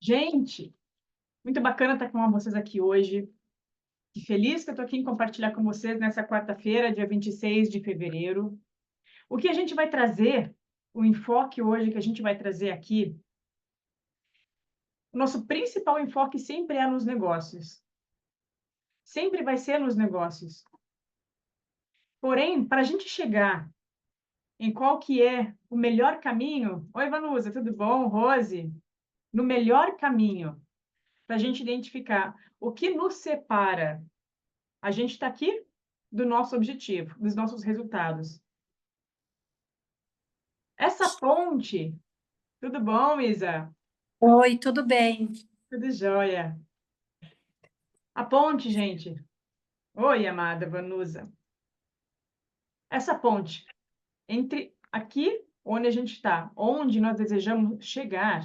Gente, muito bacana estar com vocês aqui hoje. Que feliz que eu estou aqui em compartilhar com vocês nessa quarta-feira, dia 26 de fevereiro. O que a gente vai trazer, o enfoque hoje que a gente vai trazer aqui, o nosso principal enfoque sempre é nos negócios. Sempre vai ser nos negócios. Porém, para a gente chegar em qual que é o melhor caminho... Oi, Vanusa, tudo bom? Rose? No melhor caminho, para a gente identificar o que nos separa. A gente está aqui do nosso objetivo, dos nossos resultados. Essa ponte, tudo bom, Isa? Oi, tudo bem? Tudo jóia. A ponte, gente. Oi, amada Vanusa. Essa ponte entre aqui, onde a gente está, onde nós desejamos chegar,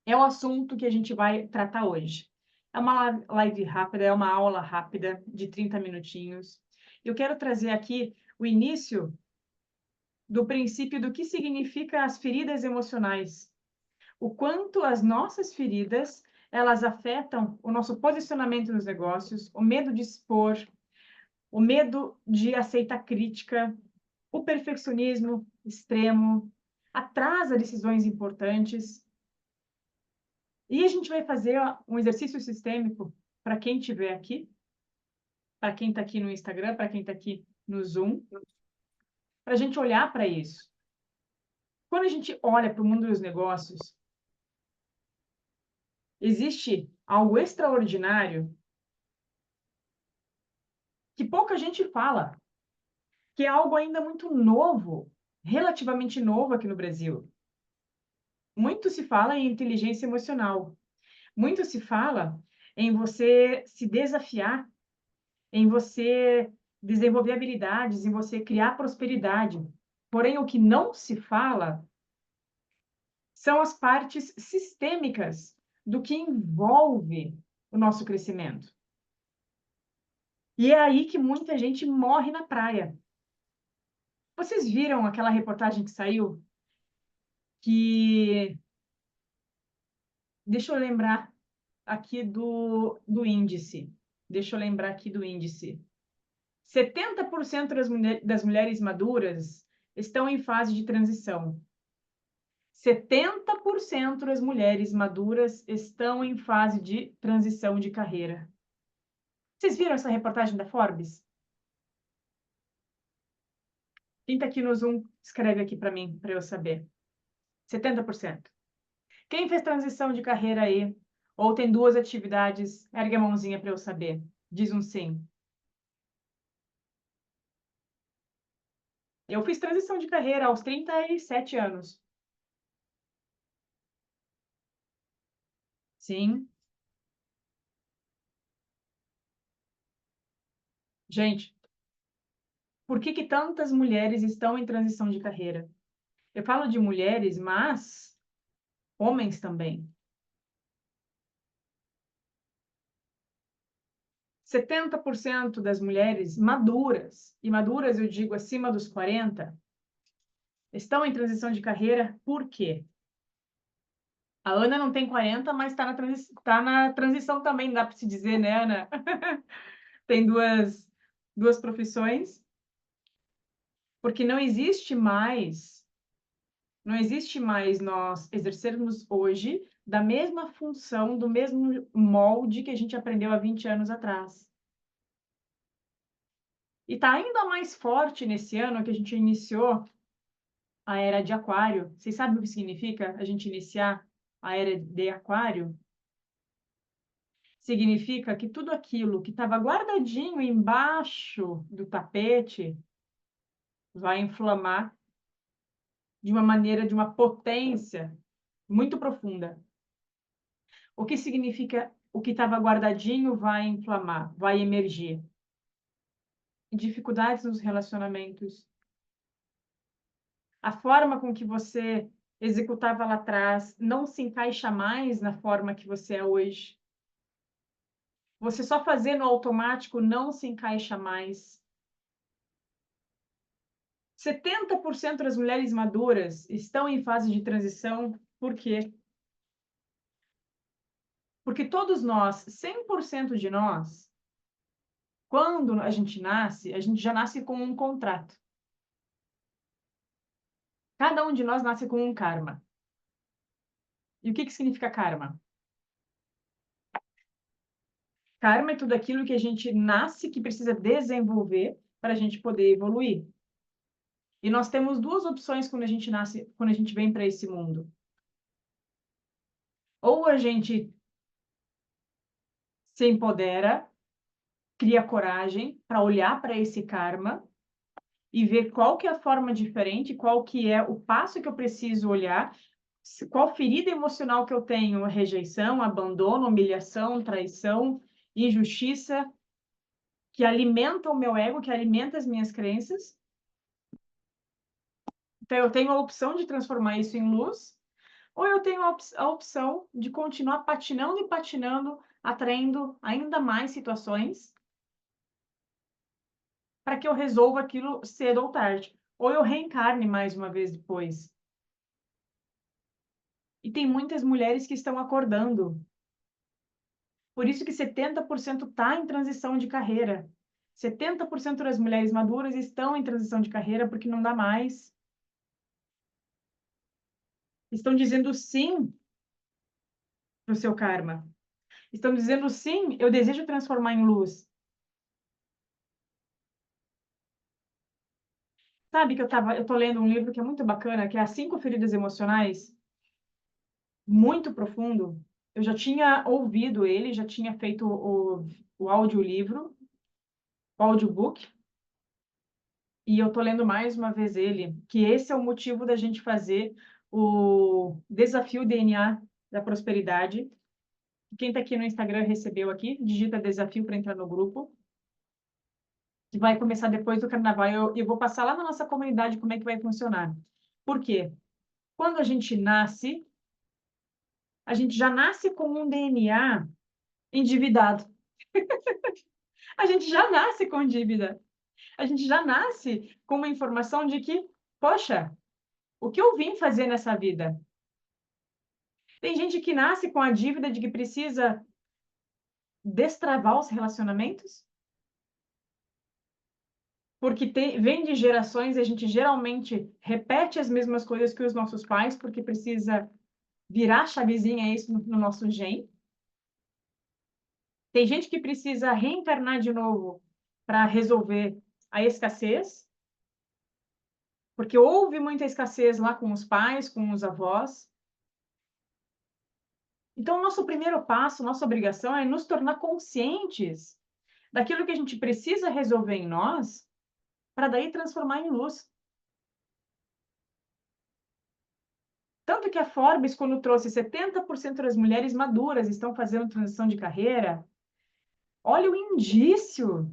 é o assunto que a gente vai tratar hoje. É uma live rápida, é uma aula rápida de 30 minutinhos. Eu quero trazer aqui o início do princípio do que significa as feridas emocionais. O quanto as nossas feridas, elas afetam o nosso posicionamento nos negócios, o medo de expor, o medo de aceitar crítica, o perfeccionismo extremo, atrasa decisões importantes. E a gente vai fazer um exercício sistêmico para quem estiver aqui, para quem está aqui no Instagram, para quem está aqui no Zoom, para a gente olhar para isso. Quando a gente olha para o mundo dos negócios, existe algo extraordinário que pouca gente fala, que é algo ainda muito novo, relativamente novo aqui no Brasil. Muito se fala em inteligência emocional, muito se fala em você se desafiar, em você desenvolver habilidades, em você criar prosperidade. Porém, o que não se fala são as partes sistêmicas do que envolve o nosso crescimento. E é aí que muita gente morre na praia. Vocês viram aquela reportagem que saiu? Que... Deixa eu lembrar aqui do índice. Deixa eu lembrar aqui do índice. 70% das mulheres maduras estão em fase de transição. 70% das mulheres maduras estão em fase de transição de carreira. Vocês viram essa reportagem da Forbes? Quem está aqui no Zoom, escreve aqui para mim, para eu saber. 70%. Quem fez transição de carreira aí, ou tem duas atividades, ergue a mãozinha para eu saber. Diz um sim. Eu fiz transição de carreira aos 37 anos. Sim. Gente, por que que tantas mulheres estão em transição de carreira? Eu falo de mulheres, mas homens também. 70% das mulheres maduras, e maduras eu digo acima dos 40, estão em transição de carreira. Por quê? A Ana não tem 40, mas está na transição também, dá para se dizer, né, Ana? Tem duas profissões, porque não existe mais nós exercermos hoje da mesma função, do mesmo molde que a gente aprendeu há 20 anos atrás. E está ainda mais forte nesse ano que a gente iniciou a era de Aquário. Vocês sabem o que significa a gente iniciar a era de Aquário? Significa que tudo aquilo que estava guardadinho embaixo do tapete vai inflamar de uma maneira, de uma potência muito profunda. O que significa o que estava guardadinho vai inflamar, vai emergir? Dificuldades nos relacionamentos. A forma com que você executava lá atrás não se encaixa mais na forma que você é hoje. Você só fazer no automático não se encaixa mais. 70% das mulheres maduras estão em fase de transição. Por quê? Porque todos nós, 100% de nós, quando a gente já nasce com um contrato. Cada um de nós nasce com um karma. E o que significa karma? Karma é tudo aquilo que a gente nasce que precisa desenvolver para a gente poder evoluir. E nós temos duas opções quando a gente nasce, quando a gente vem para esse mundo. Ou a gente se empodera, cria coragem para olhar para esse karma e ver qual que é a forma diferente, qual que é o passo que eu preciso olhar, qual ferida emocional que eu tenho, rejeição, abandono, humilhação, traição, injustiça, que alimenta o meu ego, que alimenta as minhas crenças. Então, eu tenho a opção de transformar isso em luz, ou eu tenho a opção de continuar patinando e patinando, atraindo ainda mais situações para que eu resolva aquilo cedo ou tarde. Ou eu reencarne mais uma vez depois. E tem muitas mulheres que estão acordando. Por isso que 70% está em transição de carreira. 70% das mulheres maduras estão em transição de carreira porque não dá mais. Estão dizendo sim para o seu karma. Estão dizendo sim, eu desejo transformar em luz. Sabe que eu tô lendo um livro que é muito bacana, que é As 5 Feridas Emocionais, muito profundo. Eu já tinha ouvido ele, já tinha feito o audiolivro, o audiobook, e eu tô lendo mais uma vez ele, que esse é o motivo da gente fazer o desafio DNA da prosperidade. Quem está aqui no Instagram recebeu aqui, digita desafio para entrar no grupo, que vai começar depois do carnaval. Eu vou passar lá na nossa comunidade como é que vai funcionar. Por quê? Quando a gente nasce, a gente já nasce com um DNA endividado. A gente já nasce com dívida. A gente já nasce com uma informação de que, poxa, o que eu vim fazer nessa vida? Tem gente que nasce com a dívida de que precisa destravar os relacionamentos, porque vem de gerações e a gente geralmente repete as mesmas coisas que os nossos pais, porque precisa virar chavezinha isso no nosso gen. Tem gente que precisa reencarnar de novo para resolver a escassez, porque houve muita escassez lá com os pais, com os avós. Então, nosso primeiro passo, nossa obrigação é nos tornar conscientes daquilo que a gente precisa resolver em nós, para daí transformar em luz. Tanto que a Forbes, quando trouxe 70% das mulheres maduras estão fazendo transição de carreira, olha o indício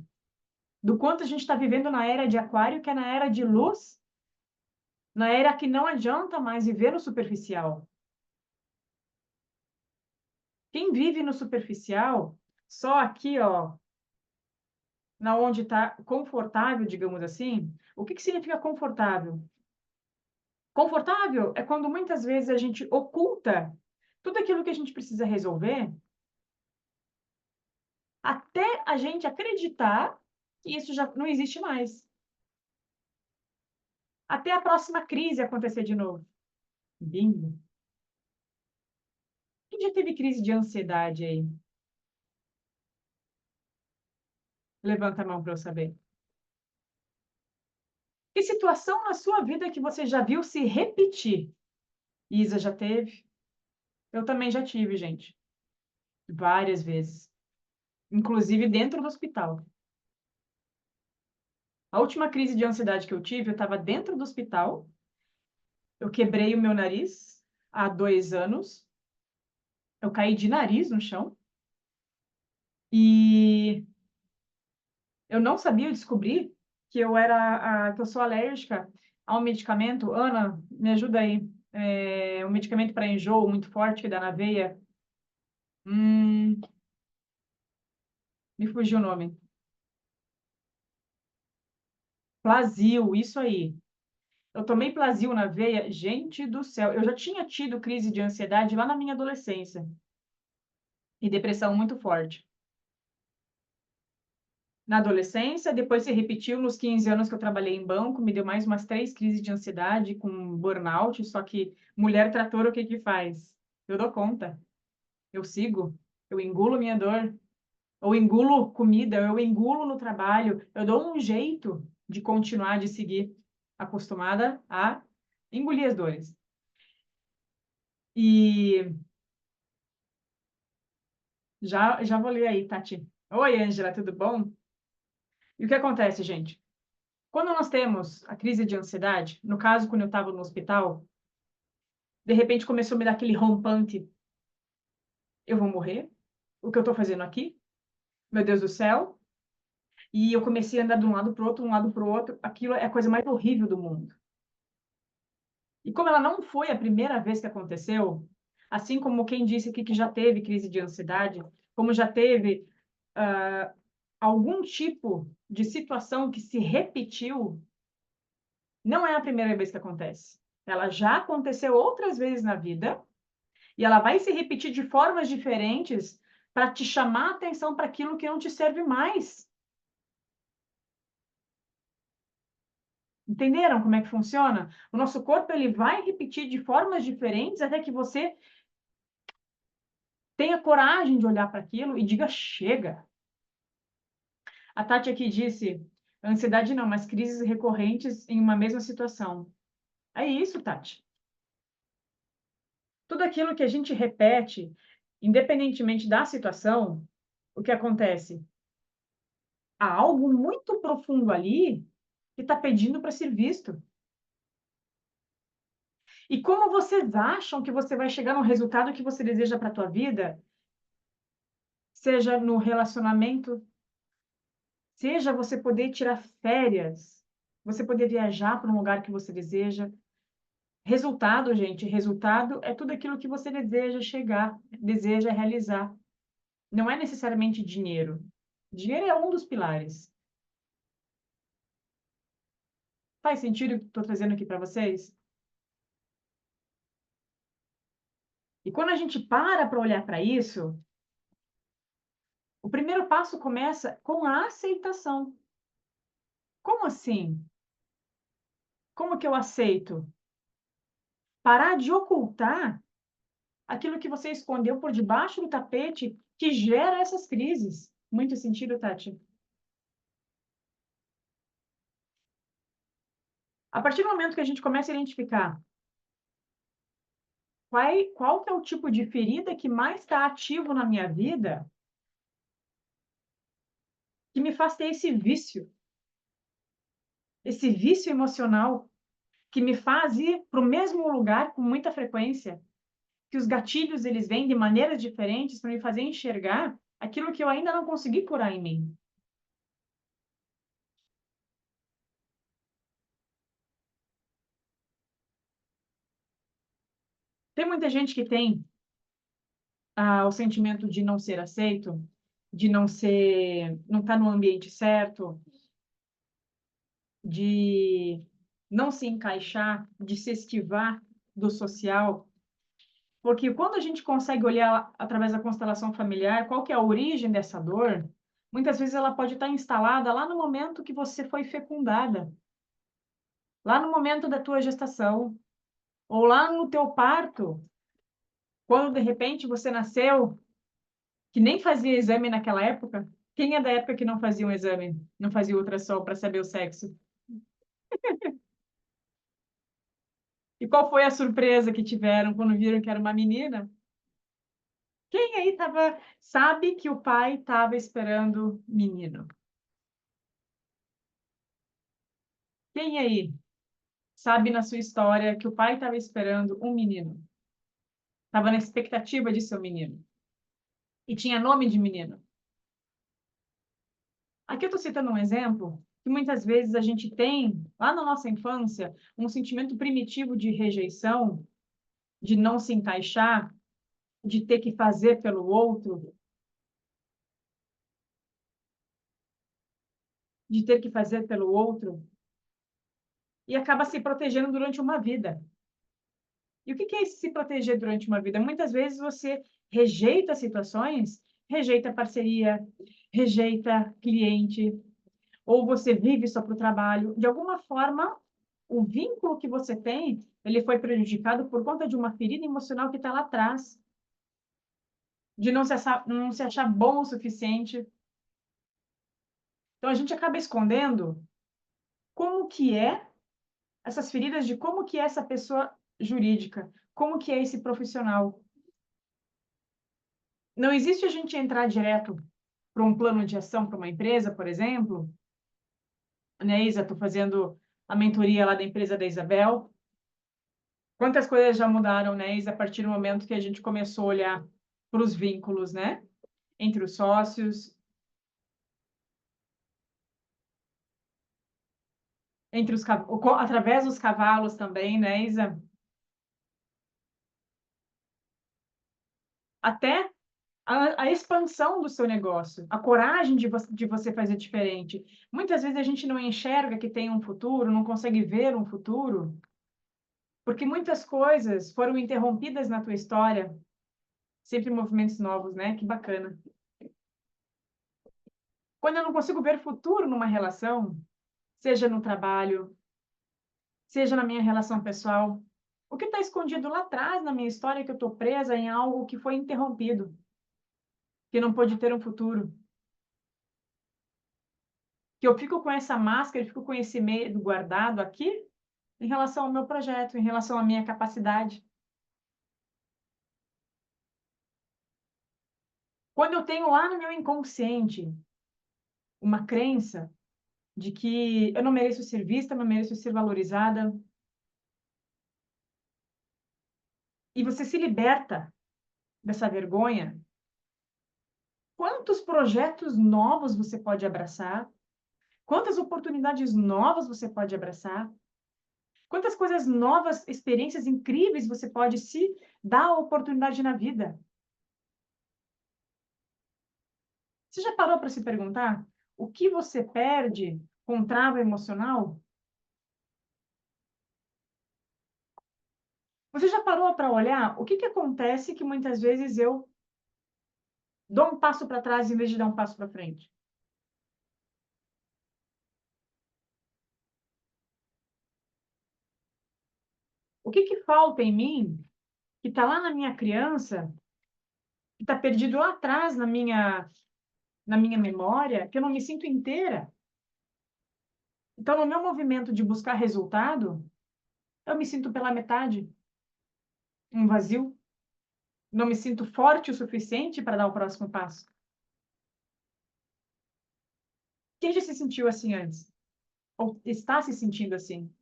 do quanto a gente está vivendo na era de aquário, que é na era de luz, na era que não adianta mais viver no superficial. Quem vive no superficial, só aqui, ó, na onde está confortável, digamos assim. O que significa confortável? Confortável é quando muitas vezes a gente oculta tudo aquilo que a gente precisa resolver até a gente acreditar que isso já não existe mais. Até a próxima crise acontecer de novo. Bingo. Quem já teve crise de ansiedade aí? Levanta a mão para eu saber. Que situação na sua vida que você já viu se repetir? Isa já teve? Eu também já tive, gente. Várias vezes. Inclusive dentro do hospital. A última crise de ansiedade que eu tive, eu estava dentro do hospital. Eu quebrei o meu nariz há 2 anos. Eu caí de nariz no chão. E eu não sabia, eu descobri que que eu sou alérgica a um medicamento. Ana, me ajuda aí. É um medicamento para enjoo muito forte que dá na veia. Hum, Me fugiu o nome. Plasil, isso aí. Eu tomei Plasil na veia. Gente do céu, eu já tinha tido crise de ansiedade lá na minha adolescência. e depressão muito forte. Na adolescência, depois se repetiu nos 15 anos que eu trabalhei em banco, me deu mais umas 3 crises de ansiedade com burnout, só que mulher trator, o que que faz? Eu dou conta, eu sigo, eu engulo minha dor, eu engulo comida, eu engulo no trabalho, eu dou um jeito de continuar, de seguir, acostumada a engolir as dores. E já vou ler aí, Tati. Oi, Ângela, tudo bom? E o que acontece, gente? Quando nós temos a crise de ansiedade, no caso, quando eu estava no hospital, de repente começou a me dar aquele rompante. Eu vou morrer? O que eu estou fazendo aqui? Meu Deus do céu! E eu comecei a andar de um lado para o outro, um lado para o outro. Aquilo é a coisa mais horrível do mundo. E como ela não foi a primeira vez que aconteceu, assim como quem disse aqui que já teve crise de ansiedade, como já teve algum tipo de situação que se repetiu, não é a primeira vez que acontece. Ela já aconteceu outras vezes na vida e ela vai se repetir de formas diferentes para te chamar a atenção para aquilo que não te serve mais. Entenderam como é que funciona? O nosso corpo ele vai repetir de formas diferentes até que você tenha coragem de olhar para aquilo e diga chega. A Tati aqui disse, ansiedade não, mas crises recorrentes em uma mesma situação. É isso, Tati. Tudo aquilo que a gente repete, independentemente da situação, o que acontece? Há algo muito profundo ali que está pedindo para ser visto. E como vocês acham que você vai chegar no resultado que você deseja para a tua vida, seja no relacionamento, seja você poder tirar férias, você poder viajar para um lugar que você deseja. Resultado, gente, resultado é tudo aquilo que você deseja chegar, deseja realizar. Não é necessariamente dinheiro. Dinheiro é um dos pilares. Faz sentido o que estou trazendo aqui para vocês? E quando a gente para olhar para isso, o primeiro passo começa com a aceitação. Como assim? Como que eu aceito? Parar de ocultar aquilo que você escondeu por debaixo do tapete que gera essas crises. Muito sentido, Tati? A partir do momento que a gente começa a identificar qual que é o tipo de ferida que mais está ativo na minha vida, que me faz ter esse vício emocional, que me faz ir para o mesmo lugar com muita frequência, que os gatilhos eles vêm de maneiras diferentes para me fazer enxergar aquilo que eu ainda não consegui curar em mim. Tem muita gente que tem o sentimento de não ser aceito, de não estar no ambiente certo, de não se encaixar, de se esquivar do social. Porque quando a gente consegue olhar através da constelação familiar, qual que é a origem dessa dor, muitas vezes ela pode estar instalada lá no momento que você foi fecundada, lá no momento da tua gestação, ou lá no teu parto, quando de repente você nasceu, que nem fazia exame naquela época. Quem é da época que não fazia um exame, não fazia ultrassom para saber o sexo? E qual foi a surpresa que tiveram quando viram que era uma menina? Quem aí sabe que o pai estava esperando menino? Quem aí sabe na sua história que o pai estava esperando um menino? Estava na expectativa de ser um menino. E tinha nome de menino. Aqui eu estou citando um exemplo que muitas vezes a gente tem, lá na nossa infância, um sentimento primitivo de rejeição, de não se encaixar, de ter que fazer pelo outro, de ter que fazer pelo outro, e acaba se protegendo durante uma vida. E o que é esse se proteger durante uma vida? Muitas vezes você rejeita situações, rejeita parceria, rejeita cliente, ou você vive só para o trabalho. De alguma forma, o vínculo que você tem, ele foi prejudicado por conta de uma ferida emocional que está lá atrás, de não se achar bom o suficiente. Então, a gente acaba escondendo como que é essas feridas de como que é essa pessoa jurídica, como que é esse profissional. Não existe a gente entrar direto para um plano de ação para uma empresa, por exemplo, né, Isa? Estou fazendo a mentoria lá da empresa da Isabel. Quantas coisas já mudaram, né, Isa, a partir do momento que a gente começou a olhar para os vínculos, né? Entre os sócios, através dos cavalos também, né, Isa? Até a expansão do seu negócio, a coragem de você fazer diferente. Muitas vezes a gente não enxerga que tem um futuro, não consegue ver um futuro, porque muitas coisas foram interrompidas na tua história, sempre movimentos novos, né? Que bacana. Quando eu não consigo ver futuro numa relação, seja no trabalho, seja na minha relação pessoal, o que está escondido lá atrás na minha história é que eu estou presa em algo que foi interrompido, que não pôde ter um futuro, que eu fico com essa máscara, eu fico com esse medo guardado aqui em relação ao meu projeto, em relação à minha capacidade. Quando eu tenho lá no meu inconsciente uma crença de que eu não mereço ser vista, não mereço ser valorizada, e você se liberta dessa vergonha, quantos projetos novos você pode abraçar? Quantas oportunidades novas você pode abraçar? Quantas coisas novas, experiências incríveis você pode se dar a oportunidade na vida? Você já parou para se perguntar o que você perde com trava emocional? Você já parou para olhar o que acontece que muitas vezes eu dou um passo para trás em vez de dar um passo para frente? O que falta em mim, que está lá na minha criança, que está perdido lá atrás na minha memória, que eu não me sinto inteira? Então, no meu movimento de buscar resultado, eu me sinto pela metade, um vazio. Não me sinto forte o suficiente para dar o próximo passo. Quem já se sentiu assim antes? Ou está se sentindo assim?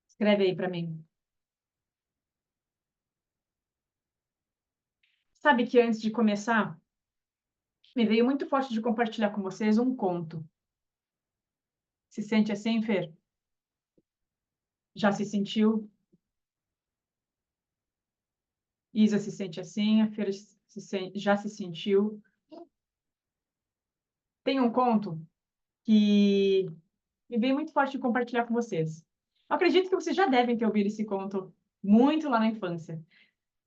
Escreve aí para mim. Sabe que antes de começar, me veio muito forte de compartilhar com vocês um conto. Se sente assim, Fer? Já se sentiu? Isa se sente assim? A Fer já se sentiu? Tem um conto que me veio muito forte de compartilhar com vocês. Eu acredito que vocês já devem ter ouvido esse conto muito lá na infância.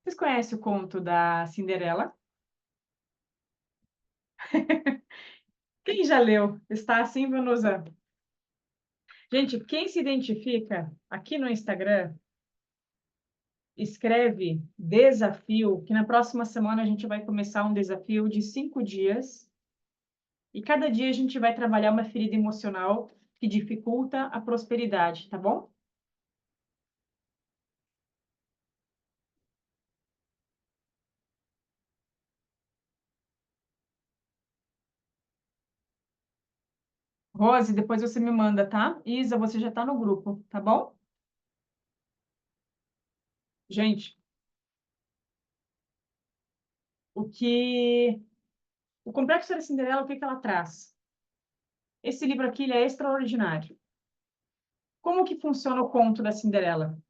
Vocês conhecem o conto da Cinderela? Quem já leu? Está assim, Vanusa? Gente, quem se identifica aqui no Instagram, escreve desafio, que na próxima semana a gente vai começar um desafio de 5 dias. E cada dia a gente vai trabalhar uma ferida emocional que dificulta a prosperidade, tá bom? Rose, depois você me manda, tá? Isa, você já tá no grupo, tá bom? Gente, o que o Complexo da Cinderela, o que que ela traz? Esse livro aqui, ele é extraordinário. Como que funciona o conto da Cinderela?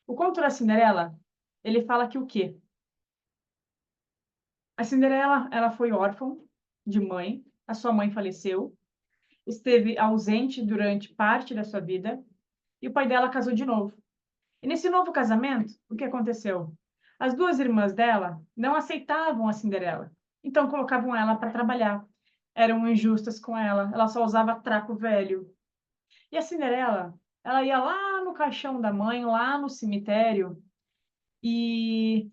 O conto da Cinderela, ele fala que o quê? A Cinderela, ela foi órfã de mãe, a sua mãe faleceu, esteve ausente durante parte da sua vida, e o pai dela casou de novo. E nesse novo casamento, o que aconteceu? As duas irmãs dela não aceitavam a Cinderela, então colocavam ela para trabalhar. Eram injustas com ela só usava trapo velho. E a Cinderela, ela ia lá no caixão da mãe, lá no cemitério, e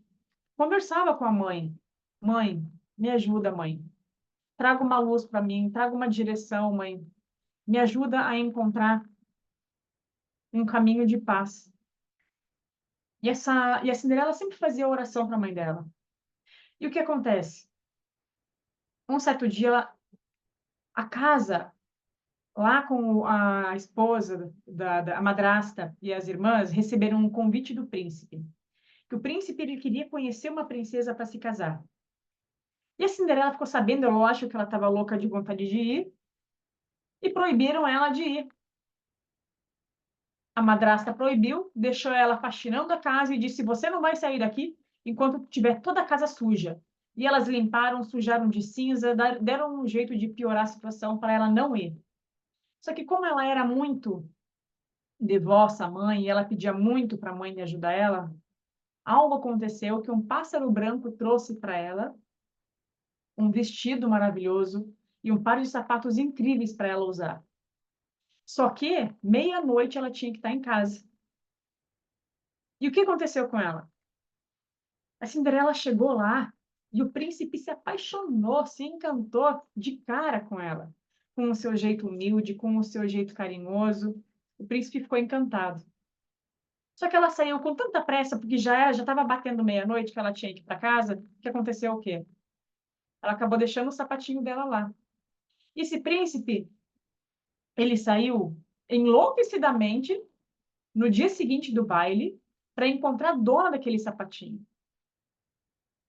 conversava com a mãe. Mãe, me ajuda, mãe. Traga uma luz para mim, traga uma direção, mãe. Me ajuda a encontrar um caminho de paz. E a Cinderela sempre fazia oração para a mãe dela. E o que acontece? Um certo dia, a casa, lá com a esposa, a madrasta e as irmãs, receberam um convite do príncipe. Que o príncipe ele queria conhecer uma princesa para se casar. E a Cinderela ficou sabendo, eu acho que ela estava louca de vontade de ir, e proibiram ela de ir. A madrasta proibiu, deixou ela faxinando a casa e disse: você não vai sair daqui enquanto tiver toda a casa suja. E elas limparam, sujaram de cinza, deram um jeito de piorar a situação para ela não ir. Só que como ela era muito devossa à mãe e ela pedia muito para a mãe ajudar ela, algo aconteceu que um pássaro branco trouxe para ela um vestido maravilhoso e um par de sapatos incríveis para ela usar. Só que meia-noite ela tinha que estar em casa. E o que aconteceu com ela? A Cinderela chegou lá e o príncipe se apaixonou, se encantou de cara com ela, com o seu jeito humilde, com o seu jeito carinhoso. O príncipe ficou encantado. Só que ela saiu com tanta pressa, porque já estava batendo meia-noite, que ela tinha que ir para casa, que aconteceu o quê? Ela acabou deixando o sapatinho dela lá. E esse príncipe, ele saiu enlouquecidamente no dia seguinte do baile para encontrar a dona daquele sapatinho.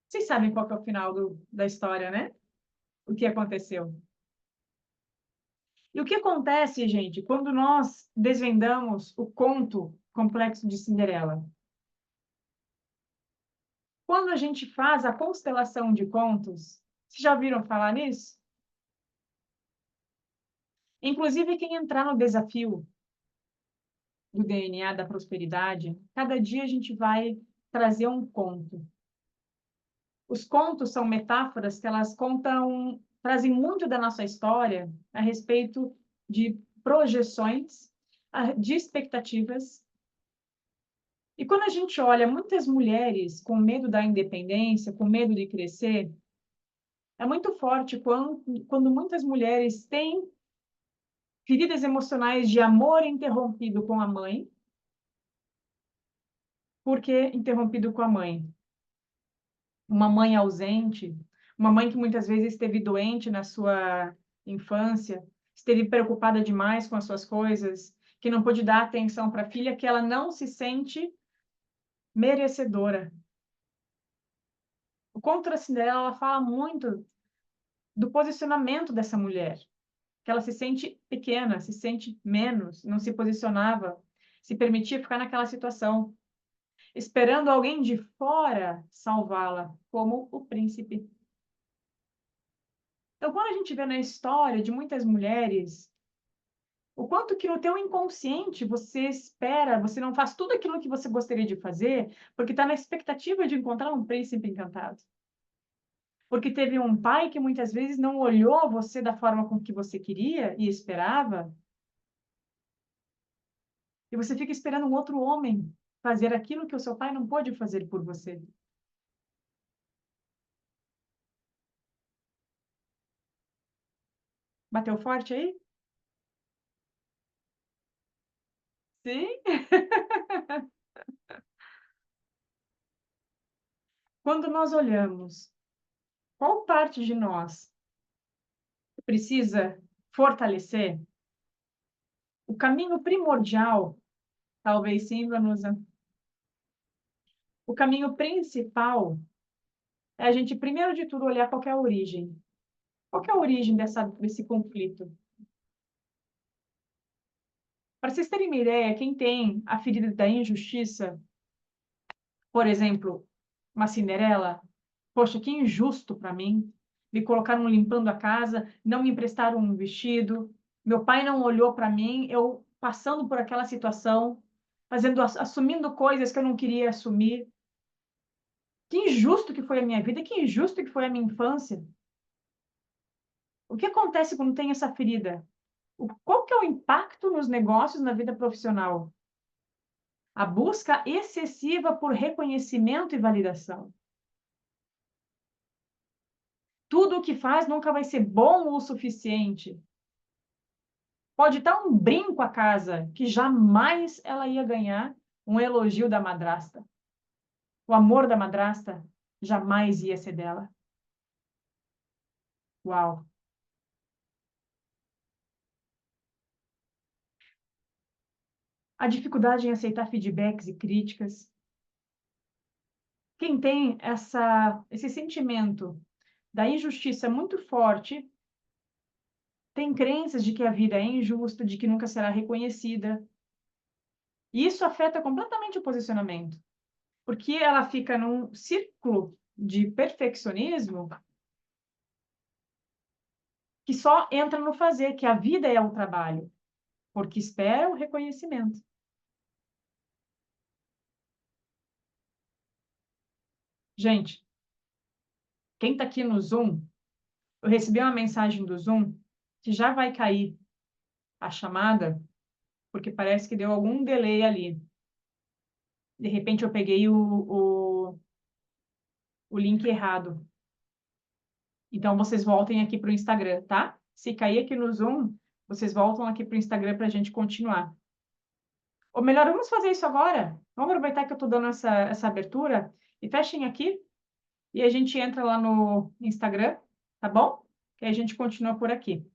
Vocês sabem qual que é o final da história, né? O que aconteceu. E o que acontece, gente, quando nós desvendamos o conto complexo de Cinderela? Quando a gente faz a constelação de contos, vocês já ouviram falar nisso? Inclusive, quem entrar no desafio do DNA da prosperidade, cada dia a gente vai trazer um conto. Os contos são metáforas que elas contam, trazem muito da nossa história a respeito de projeções, de expectativas. E quando a gente olha muitas mulheres com medo da independência, com medo de crescer, é muito forte quando muitas mulheres têm feridas emocionais de amor interrompido com a mãe. Por que interrompido com a mãe? Uma mãe ausente, uma mãe que muitas vezes esteve doente na sua infância, esteve preocupada demais com as suas coisas, que não pôde dar atenção para a filha, que ela não se sente merecedora. O conto da Cinderela, ela fala muito do posicionamento dessa mulher, que ela se sente pequena, se sente menos, não se posicionava, se permitia ficar naquela situação, esperando alguém de fora salvá-la, como o príncipe. Então, quando a gente vê na história de muitas mulheres, o quanto que no teu inconsciente você espera, você não faz tudo aquilo que você gostaria de fazer, porque está na expectativa de encontrar um príncipe encantado. Porque teve um pai que muitas vezes não olhou você da forma com que você queria e esperava, e você fica esperando um outro homem fazer aquilo que o seu pai não pôde fazer por você. Bateu forte aí? Sim. Quando nós olhamos, qual parte de nós precisa fortalecer? O caminho primordial, talvez sim, Vanusa, o caminho principal é a gente, primeiro de tudo, olhar qual é a origem. Qual é a origem desse conflito? Para vocês terem uma ideia, quem tem a ferida da injustiça, por exemplo, uma Cinderela, poxa, que injusto para mim. Me colocaram limpando a casa, não me emprestaram um vestido, meu pai não olhou para mim, eu passando por aquela situação, assumindo coisas que eu não queria assumir. Que injusto que foi a minha vida, que injusto que foi a minha infância. O que acontece quando tem essa ferida? Qual que é o impacto nos negócios, na vida profissional? A busca excessiva por reconhecimento e validação. Tudo o que faz nunca vai ser bom o suficiente. Pode dar um brinco à casa, que jamais ela ia ganhar um elogio da madrasta. O amor da madrasta jamais ia ser dela. Uau! A dificuldade em aceitar feedbacks e críticas. Quem tem esse sentimento da injustiça muito forte, tem crenças de que a vida é injusta, de que nunca será reconhecida. E isso afeta completamente o posicionamento, porque ela fica num círculo de perfeccionismo que só entra no fazer, que a vida é o trabalho, porque espera o reconhecimento. Gente, quem está aqui no Zoom, eu recebi uma mensagem do Zoom que já vai cair a chamada, porque parece que deu algum delay ali. De repente eu peguei o link errado. Então vocês voltem aqui para o Instagram, tá? Se cair aqui no Zoom, vocês voltam aqui para o Instagram para a gente continuar. Ou melhor, vamos fazer isso agora. Vamos aproveitar que eu estou dando essa abertura e fechem aqui e a gente entra lá no Instagram, tá bom? Que aí a gente continua por aqui.